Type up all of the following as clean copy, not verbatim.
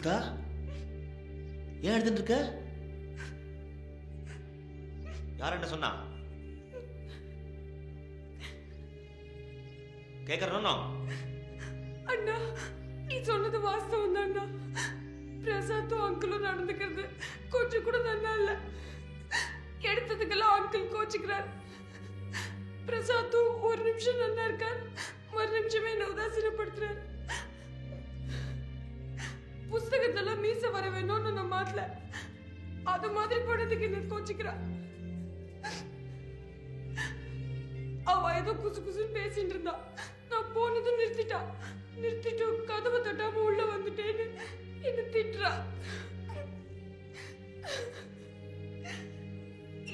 லலிதா, ஏன் எழுதுன்னு இருக்க? யார் என்ன சொன்னா? கேக்குறனோ? அண்ணா, நீ சொன்னது வாஸ்தவம் தான் அண்ணா. பிரசாத்தும் அங்கிளும் நடந்துக்கிறது கொஞ்சம் கூட நல்லா இல்ல. எடுத்ததுக்கெல்லாம் அங்கிள் கோச்சுக்கிறார். பிரசாத்தும் ஒரு நிமிஷம் நல்லா இருக்கார், மறு நிமிஷமே என்ன உதாசீனப்படுத்துறார். புஸ்தகத்தெல்லாம் மீச வர வேணும்னு நான் மாத்தல, அது மாதிரி பண்ணதுக்கு என்ன கோச்சுக்கிறா. அவ ஏதோ குசு குசுன்னு பேசிட்டு இருந்தா. நான் போனதும் நிறுத்திட்டு கதவை தட்டாம உள்ள வந்துட்டேன்னு என்ன திட்டுறா.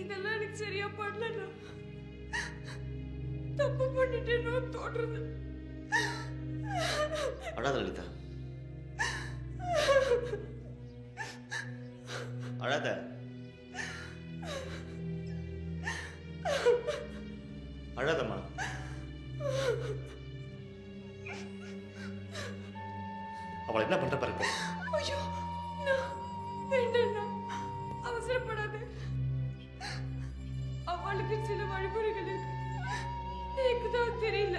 இதெல்லாம் எனக்கு சரியா பண்ணலண்ணா. தப்பு பண்ணிட்டேன்னு தோன்றது. அழாத லலிதா, அழாத. அழாதம்மா. அவளை என்ன பண்ற பாருங்க. ஐயோ, வேண்டாண்ணா, அவசரப்படாத. அவளுக்கு சில வழிமுறைகள் இருக்கு, எனக்கு தான் தெரியல.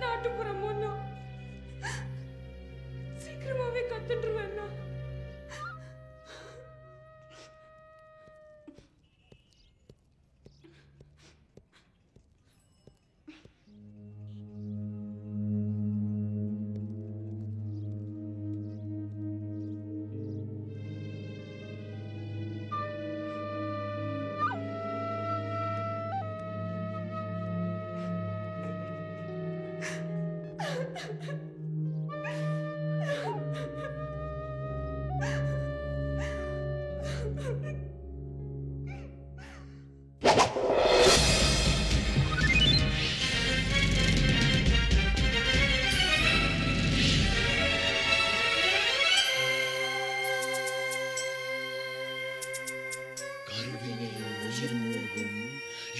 நாட்டுப்புறம் ஒன்றும் சீக்கிரமாவே கத்துட்டுருவேண்ணா.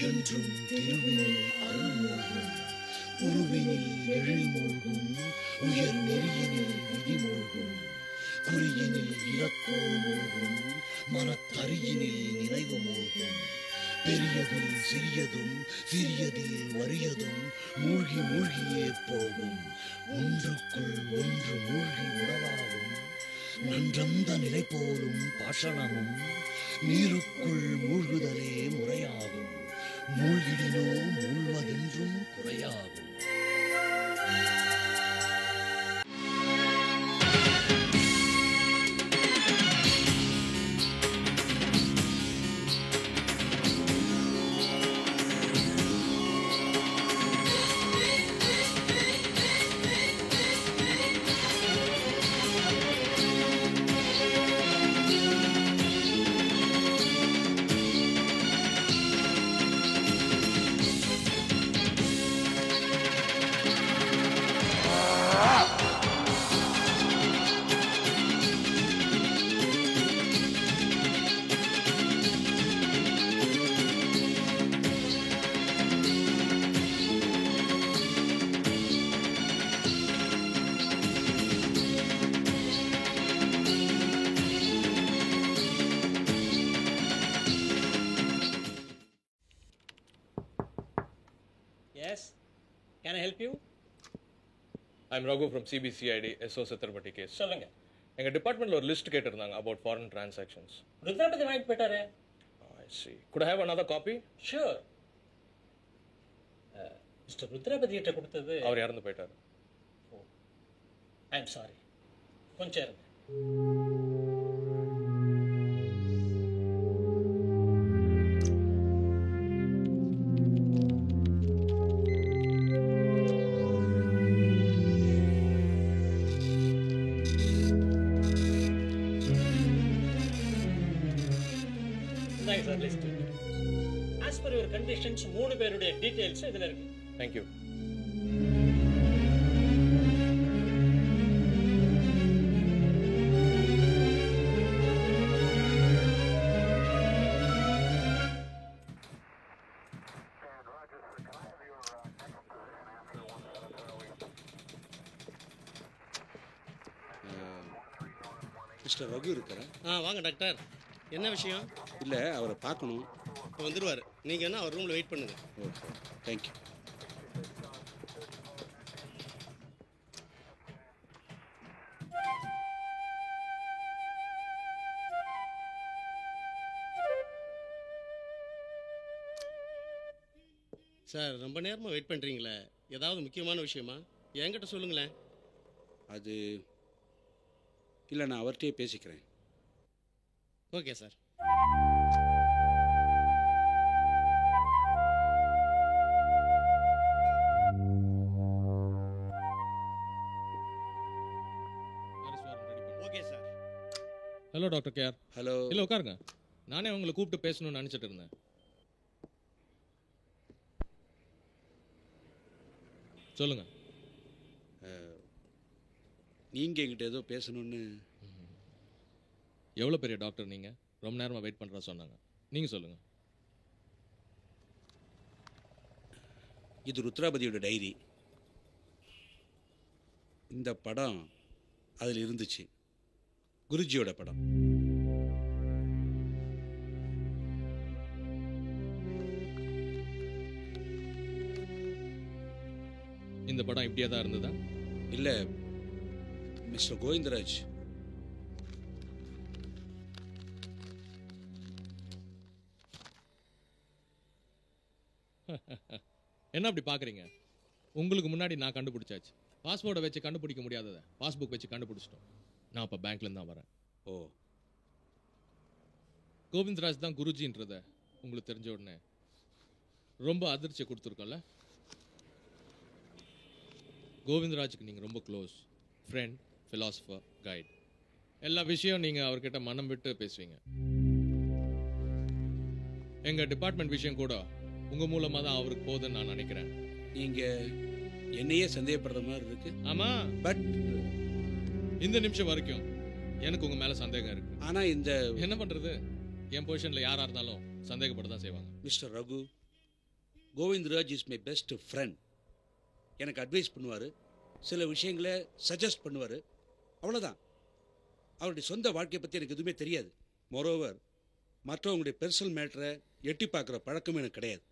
என்றும் திருவினில் அருள் மூழ்கும், உருவினில் எழில் மூழ்கும், உயர் நெறியினில் விதி மூழ்கும், குறியினில் இலக்கோள் மூழ்கும், மனத்தறியினில் நினைவு மூழ்கும். பெரியதில் சிறியதும் சிறியதில் வறியதும் மூழ்கி மூழ்கியே போகும். ஒன்றுக்குள் ஒன்று மூழ்கி உணவாகும். நன்றந்த நிலை போலும் பாஷணமும் நீருக்குள் மூழ்குதலே முறையாகும். மூழ்கிடினோ மூழ்வதென்றும் குறையாகும். Yes, can I help you? I'm Raghu from CBCID SO Satrapati case. சொல்லுங்க. எங்க டிபார்ட்மெண்ட்ல ஒரு லிஸ்ட் கேட்டிருந்தாங்க about foreign transactions. ருத்ராபதி வாங்கிட்டு போயிட்டாரு. I see. Could I have another copy? Sure. Mister Rudrapathi கிட்ட கொடுத்தது அவர் இறந்து போயிட்டாரு. I'm sorry. கொஞ்சம் இருங்க. As per your conditions, 3 பேருடைய டீடைல்ஸ் இதுல இருக்கு. Thank you. மிஸ்டர் ரகு இருக்கிறேன். வாங்க டாக்டர். என்ன விஷயம்? இல்லை, அவரை பார்க்கணும். இப்போ வந்துடுவார். நீங்கள் என்ன அவர் ரூமில் வெயிட் பண்ணுங்க. Okay, thank you. சார், ரொம்ப நேரமாக வெயிட் பண்ணுறீங்களே, ஏதாவது முக்கியமான விஷயமா? என்கிட்ட சொல்லுங்களேன். அது இல்லை, நான் அவர்கிட்டயே பேசிக்கிறேன். Okay sir. Okay sir. Hello doctor KR. Hello. இல்லை உட்காருங்க. நானே உங்களை கூப்பிட்டு பேசணும்னு நினச்சிட்டு இருந்தேன். சொல்லுங்க. நீங்கள் என்கிட்ட ஏதோ பேசணும்னு. எவ்வளோ பெரிய டாக்டர் நீங்கள்? ரொம்ப நேரமாக வெயிட் பண்ணுறா சொன்னாங்க. நீங்கள் சொல்லுங்கள். இது ருத்ராபதியோட டைரி. இந்த படம் அதில் இருந்துச்சு, குருஜியோட படம். இந்த படம் இப்படியே தான் இருந்ததா? இல்லை, மிஸ்டர் கோவிந்தராஜ் என்ன அப்படி பார்க்குறீங்க? உங்களுக்கு முன்னாடி நான் கண்டுபிடிச்சாச்சு. பாஸ்போர்ட்டை வச்சு கண்டுபிடிக்க முடியாததை பாஸ்புக் வச்சு கண்டுபிடிச்சிட்டோம். நான் இப்போ பேங்க்லேருந்து தான் வரேன். ஓ, கோவிந்தராஜ் தான் குருஜின்றத உங்களுக்கு தெரிஞ்ச உடனே ரொம்ப அதிர்ச்சியை கொடுத்துருக்கோம்ல. கோவிந்தராஜுக்கு நீங்கள் ரொம்ப க்ளோஸ் ஃப்ரெண்ட், ஃபிலாசபர், கைட். எல்லா விஷயம் நீங்கள் அவர்கிட்ட மனம் விட்டு பேசுவீங்க. எங்கள் டிபார்ட்மெண்ட் விஷயம் கூட உங்கள் மூலமாக தான் அவருக்கு போகுதுன்னு நான் நினைக்கிறேன். நீங்கள் என்னையே சந்தேகப்படுற மாதிரி இருக்கு. ஆமாம், பட் இந்த நிமிஷம் வரைக்கும் எனக்கு உங்கள் மேலே சந்தேகம் இருக்கு. ஆனால் இந்த என்ன பண்ணுறது, என் பொசிஷனில் யாராக இருந்தாலும் சந்தேகப்பட தான் செய்வாங்க. Mister Raghu, Govindaraj is my best friend. எனக்கு அட்வைஸ் பண்ணுவார், சில விஷயங்களை சஜஸ்ட் பண்ணுவார், அவ்வளோதான். அவருடைய சொந்த வாழ்க்கையை பற்றி எனக்கு எதுவுமே தெரியாது. மோரோவர், மற்றவங்களுடைய பெர்சனல் மேட்டரை எட்டி பார்க்குற பழக்கமும் எனக்கு கிடையாது.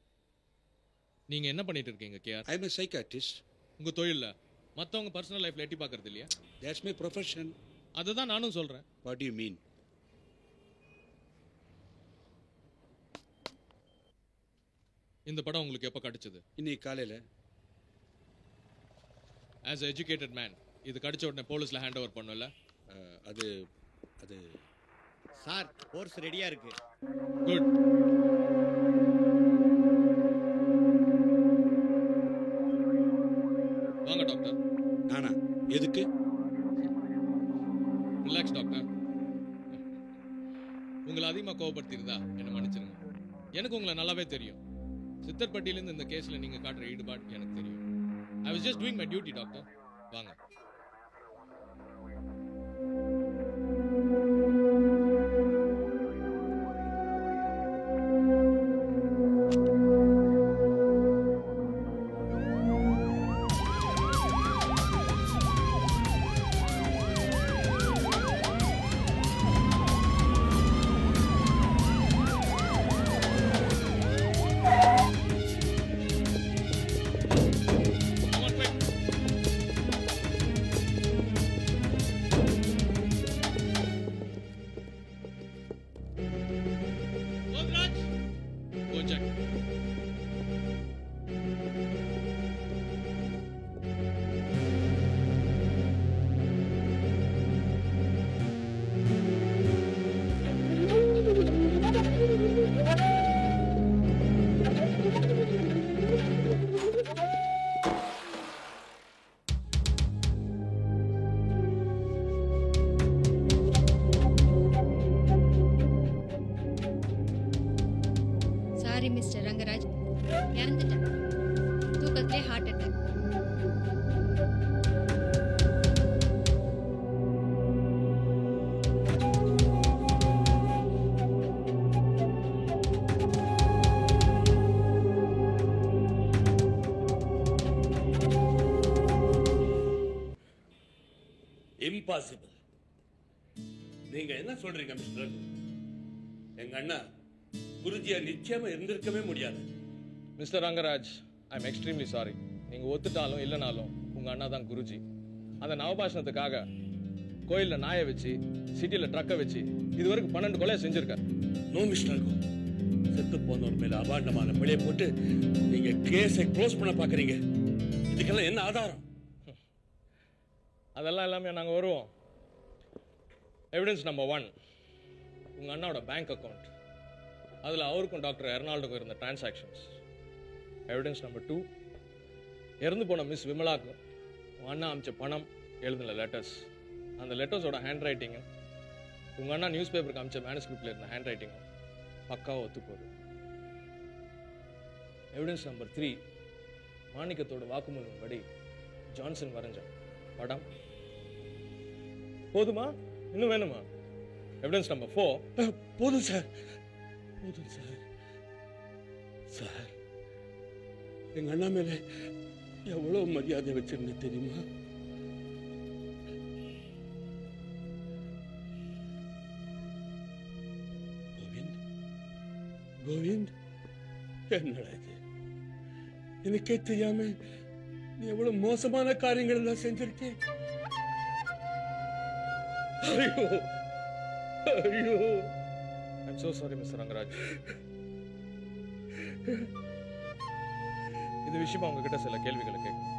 நீங்கள் என்ன பண்ணிட்டு இருக்கீங்க KR? I am a psychiatrist. உங்கள் தொழிலில் மற்றவங்க பர்சனல் லைஃப்பில் எட்டி பார்க்கறது இல்லையா? That's my profession. அதுதான் நானும் சொல்கிறேன். What you mean? இந்த படம் உங்களுக்கு எப்போ கிடைச்சது? இன்னைக்கு காலையில். ஆஸ் எ எஜுகேட்டட் மேன் இது கிடைச்ச உடனே போலீஸில் ஹேண்ட் ஓவர் பண்ணல? அது அது சார், கோர்ஸ் ரெடியாக இருக்கு. குட். வாங்க டாக்டர். நானா? எதுக்கு? Relax doctor. உங்களை அதிகமாக கோவப்படுத்தியிருந்தா என்னை மன்னிச்சிருங்க. எனக்கு உங்களை நல்லாவே தெரியும். சித்தர்பட்டியிலேருந்து இந்த கேஸில் நீங்கள் காட்டுற ஈடுபாடு எனக்கு தெரியும். I was just doing my duty, doctor. வாங்க. சாரி மிஸ்டர் ரங்கராஜ், இறந்துட்டேன். தூக்கத்திலே ஹார்ட் அட்டாக். Impossible. நீங்க என்ன சொல்றீங்க மிஸ்டர்? எங்க அண்ணா குருஜியா நிச்சயமா இருந்திருக்கவே முடியாது. Mister Rangaraj, I am extremely sorry. நீங்க ஒத்துட்டாலும் இல்லைனாலும் உங்க அண்ணா தான் குருஜி. அந்த நவபாஷணத்துக்காக கோயில்ல நாயை வச்சு, சிட்டியில ட்ரக்கை வச்சு இதுவரைக்கும் 12 கொலை செஞ்சிருக்காரு. நோ மிஸ்டர், செத்து போனவர் மேல அபாண்டமான பிழைய போட்டு நீங்க கேஸை க்ளோஸ் பண்ண பாக்குறீங்க. இதுக்கெல்லாம் என்ன ஆதாரம்? அதெல்லாம் எல்லாமே நாங்கள் வருவோம். எவிடன்ஸ் நம்பர் 1, உங்கள் அண்ணாவோட பேங்க் அக்கௌண்ட். அதில் அவருக்கும் டாக்டர் எர்னால்டுக்கும் இருந்த டிரான்சாக்ஷன்ஸ். எவிடன்ஸ் நம்பர் 2, இறந்து போன மிஸ் விமலாக்கும் உங்கள் அண்ணா அமிச்ச பணம், எழுதின லெட்டர்ஸ். அந்த லெட்டர்ஸோட ஹேண்ட் ரைட்டிங்கும் உங்கள் அண்ணா நியூஸ் பேப்பருக்கு அமிச்ச மேனுஸ்கிரிப்டில் இருந்த ஹேண்ட் ரைட்டிங்கும் பக்காவாக ஒத்து போகுது. எவிடன்ஸ் நம்பர் 3, மாணிக்கத்தோட வாக்குமூலம் படி ஜான்சன் வரைஞ்ச படம். போதுமா? இன்னும் வேணுமா? Evidence number 4. போதும் சார், போதும் சார். சார், எங்க அண்ணா மேல எவ்வளவு மரியாதை வச்சிருந்தேன் தெரியுமா? கோவிந்த், கோவிந்த், என்னடா இது? எனக்கே தெரியாம நீ எவ்வளவு மோசமான காரியங்கள் எல்லாம் செஞ்சிருக்கேன். ஐயோ ஐயோ, I'm so sorry, Mr. Rangaraj. இது விஷயமா உங்ககிட்ட சில கேள்விகளை கேட்கணும்.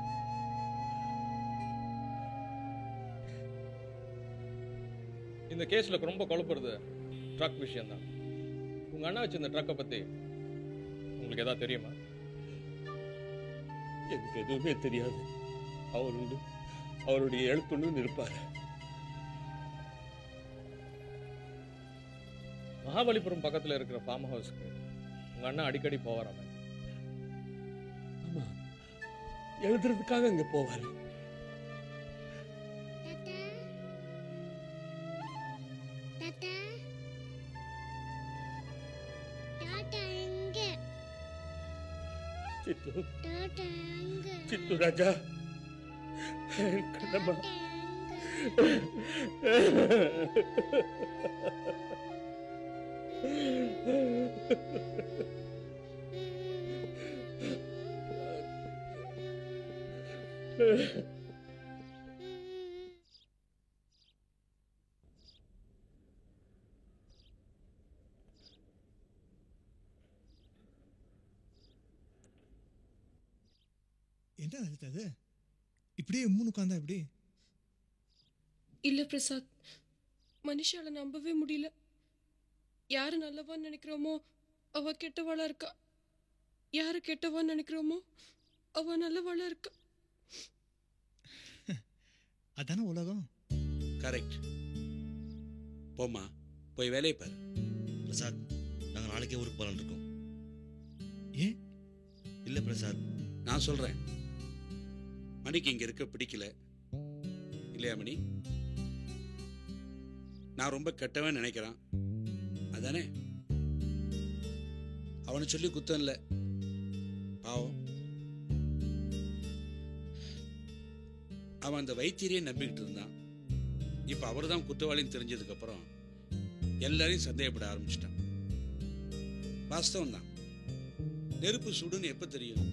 இந்த கேஸ்ல ரொம்ப குழப்பறது ட்ரக் விஷயம் தான். உங்க அண்ணா வச்சிருந்த ட்ரக்கை பத்தி உங்களுக்கு ஏதாவது தெரியுமா? எனக்கு எதுவுமே தெரியாது. அவருடைய எழுத்துன்னு இருப்பாரு. மகாபலிபுரம் பக்கத்துல இருக்கிற ஃபார்ம் ஹவுஸ்க்கு உங்க அண்ணா அடிக்கடி போவாராமே. ஆமா, எழுதுறதுக்காக அங்க போவாரு. சித்து, சித்து ராஜா, கண்ணம்மா. என்ன அது? இப்படியே மூணு உட்காந்தா எப்படி? இல்ல பிரசாத், மனுஷால நம்பவே முடியல. யாரு நல்லவான்னு நினைக்கிறோமோ அவ கெட்டவாளா இருக்கா, யாரு கெட்டவான்னு நினைக்கிறோமோ அவ நல்லவாளா இருக்கா. அதான உலகம். கரெக்ட். போமா, போய் வேலையை பாரு. பிரசாத், நாங்கள் நாளைக்கே ஊருக்கு போகலான்னு இருக்கோம். ஏன்? இல்லை பிரசாத், நான் சொல்றேன், மணிக்கு இங்க இருக்க பிடிக்கல இல்லையா மணி? நான் ரொம்ப கெட்டவன் நினைக்கிறான் அதானே? அவனை சொல்லி குத்தம் இல்லை, பாவம். அவன் அந்த வைத்தியரையே நம்பிக்கிட்டு இருந்தான். இப்ப அவர் தான் குற்றவாளின்னு தெரிஞ்சதுக்கு அப்புறம் எல்லாரையும் சந்தேகப்பட ஆரம்பிச்சிட்டான். வாஸ்தவம் தான். நெருப்பு சுடுன்னு எப்ப தெரியும்?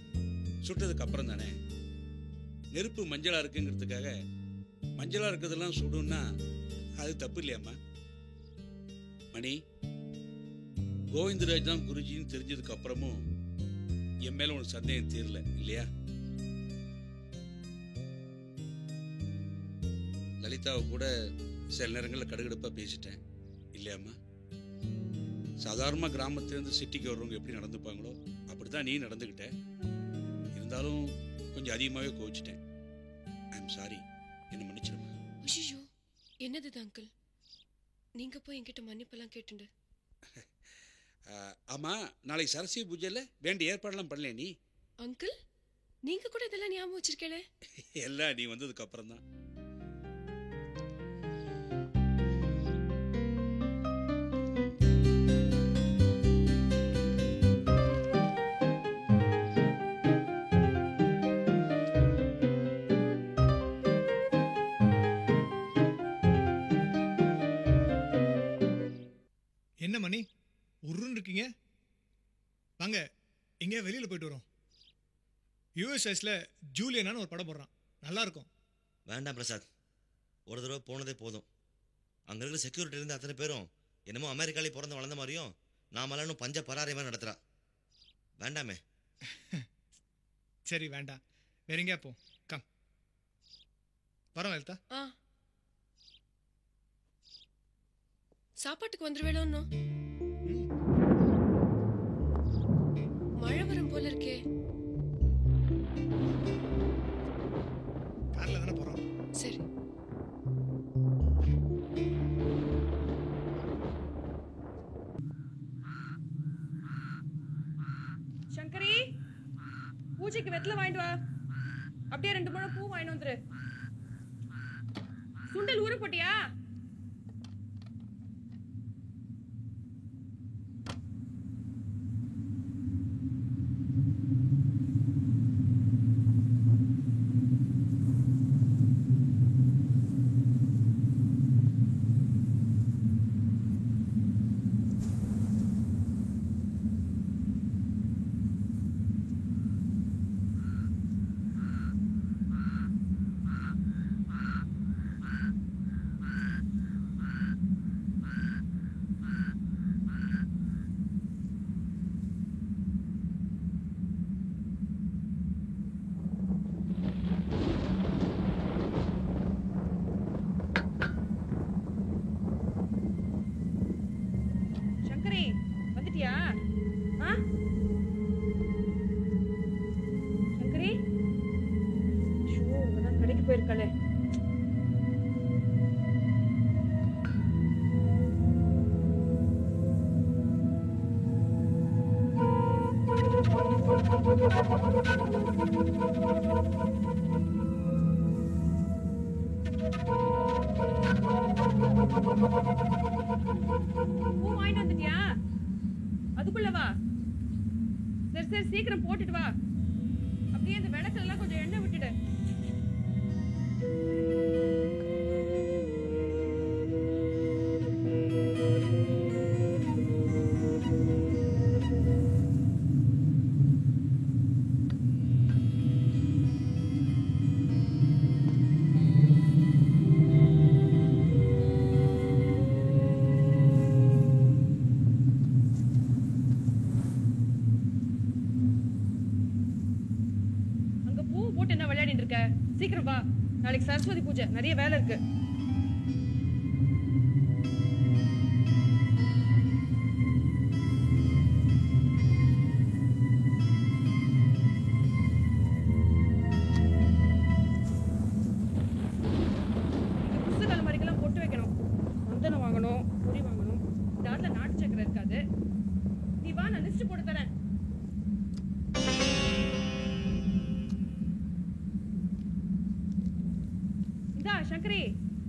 சுட்டதுக்கு அப்புறம் தானே. நெருப்பு மஞ்சளா இருக்குங்கிறதுக்காக மஞ்சளா இருக்கிறதெல்லாம் சுடுன்னா அது தப்பு இல்லையாம்மா? மணி, கோவிந்தராஜ் தான் குருஜின்னு தெரிஞ்சதுக்கு அப்புறமும் என் மேல உனக்கு சந்தேகம் தீரல இல்லையா? லலிதாவை கூட சில நேரங்களில் கடுகடுப்பா பேசிட்டேன் இல்லையாம்மா? சாதாரணமாக கிராமத்திலேருந்து சிட்டிக்கு வர்றவங்க எப்படி நடந்துப்பாங்களோ அப்படித்தான் நீ நடந்துக்கிட்ட. இருந்தாலும் கொஞ்சம் அதிகமாகவே கோவிச்சிட்டேன். ஐ எம் சாரி, என்ன மன்னிச்சிருமா. ஐயோ, என்னது அங்கிள்? நீங்க போய் என்கிட்ட மன்னிப்பெல்லாம் கேட்டுண்டு. ஆமா, நாளைக்கு சரஸ்வதி பூஜையில் வேண்டிய ஏற்பாடெல்லாம் பண்ணல நீ? அங்கிள், நீங்க கூட இதெல்லாம் ஞாபகம் வச்சிருக்கேளே. எல்லாம் நீ வந்ததுக்கு அப்புறம் தான். என்ன மணி உருன்னு இருக்கீங்க? வாங்க எங்கேயா வெளியில் போயிட்டு வரோம். யூஎஸ்எஸ்ல ஜூலியனான்னு ஒரு படம் போடுறான், நல்லா இருக்கும். வேண்டாம் பிரசாத், ஒரு தடவை போனதே போதும். அங்கே இருக்கிற செக்யூரிட்டி இருந்து அத்தனை பேரும் என்னமோ அமெரிக்காலே பிறந்து வளர்ந்த மாதிரியும் நாமெல்லாம் இன்னும் பஞ்ச பராரி மாதிரி நடத்துகிறா. வேண்டாமே. சரி வேண்டாம், வேற எங்கேயா போ. கம் வரோம் லலிதா. சாப்பாட்டுக்கு வந்துருவேளோன்னு மழை வரும் போல இருக்கே. கார்ல தானே போறோம். சரி. சங்கரி, பூஜைக்கு வெத்தலை வாங்கிட்டு வா. அப்படியே 2 முழம் பூ வாங்கிட்டு வந்துரு. சுண்டல் ஊற போட்டியா? வந்துட்டியா? சங்கரி, கடைக்கு போயிருக்காளே. பூ வாங்கிட்டு வந்துட்டியா? அதுக்குள்ள வா. சரி சரி, சீக்கிரம் போட்டுட்டு வா. அப்படியே அந்த விளக்குல எல்லாம் கொஞ்சம் எண்ணெய் விட்டுடு. சீக்கிரம் வா, நாளைக்கு சரஸ்வதி பூஜை, நிறைய வேலை இருக்கு. புஸ்தக அலமாரிக்கெல்லாம் பொட்டு வைக்கணும், சந்தனம் வாங்கணும், பொரி வாங்கணும். இந்த ஆட்ல நாட்டு சக்கரை இருக்காது. நீ வா, நான் லிஸ்ட் போட்டு தரேன். சங்கரி,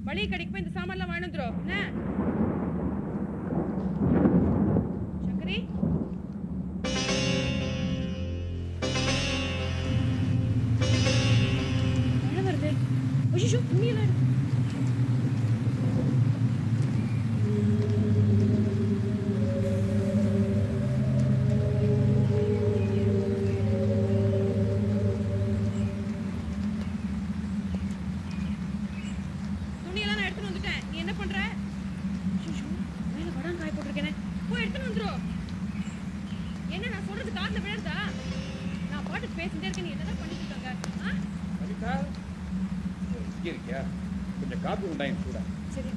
மளிகை கடைக்கு போய் இந்த சாமான்லாம் வாங்கி வந்துரும். சங்கரி, மழை வருது. ஐயோ, துணியெல்லாம் கொஞ்சம் காப்பி உண்டாயின் கூட. சரி.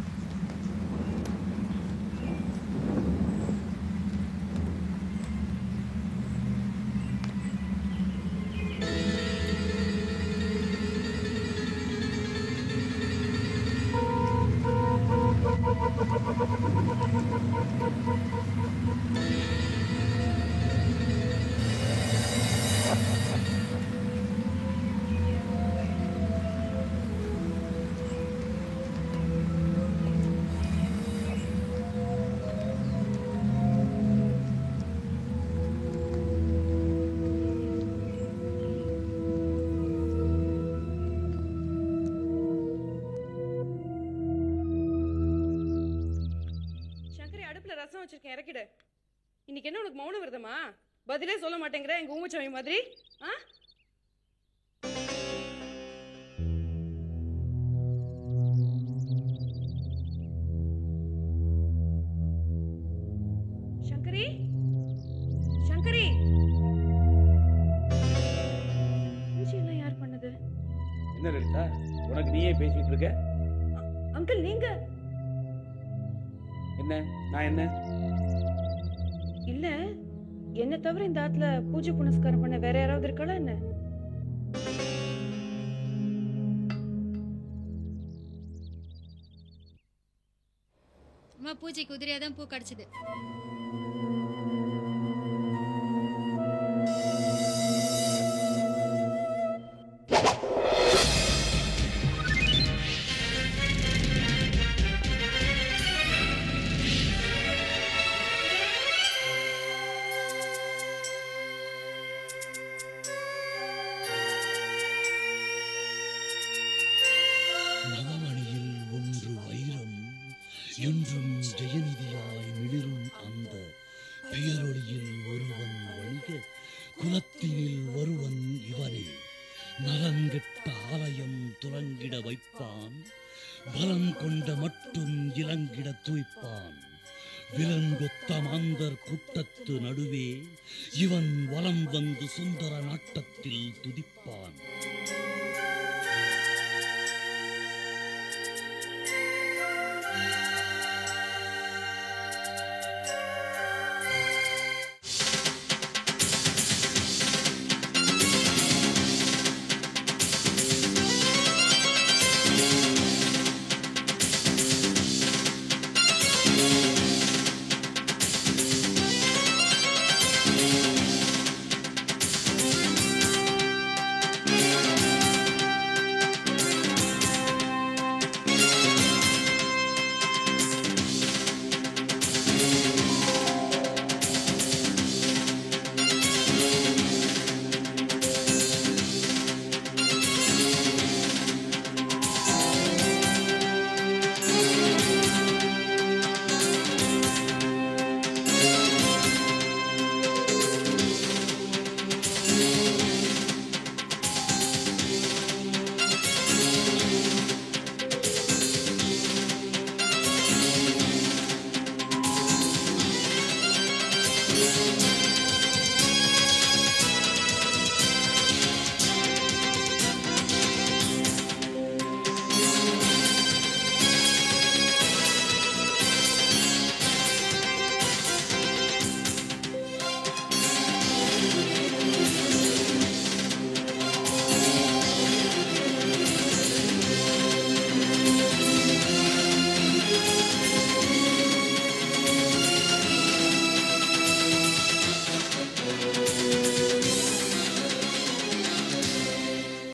பாத்திரத்துல ரசம் வச்சிருக்கேன், இறக்கிடு. இன்னைக்கு என்ன உனக்கு மௌன விரதமா? பதிலே சொல்ல மாட்டேங்கிற எங்க ஊமச்சாமி மாதிரி. சங்கரி, சங்கரி, பூஜையெல்லாம் யார் பண்ணது? என்ன லலிதா, உனக்கு நீயே பேசிட்டு இருக்க? அங்கிள் நீங்க என்ன? நான் என்ன இல்ல, என்ன தவிர இந்த ஆத்துல பூஜை புனஸ்காரம் பண்ண வேற யாராவது இருக்காளா என்ன? அம்மா பூஜைக்கு உதிரியாதான் பூ கிடைச்சது. நவமணியில் ஒன்று வைரம் என்றும் ஜெயநிதியாய் மிளிரும் அந்த பெயரொளியில் ஒருவன் வணிக குலத்தினில் ஒருவன் இவனே. நலங்கெட்ட ஆலயம் துலங்கிட வைப்பான், பலம் கொண்ட மட்டும் இலங்கிட துய்ப்பான். விலங்கொத்த மாந்தர் கூட்டத்து நடுவே இவன் வலம் வந்து சுந்தர நாட்டத்தில் துதிப்பான். Thank you.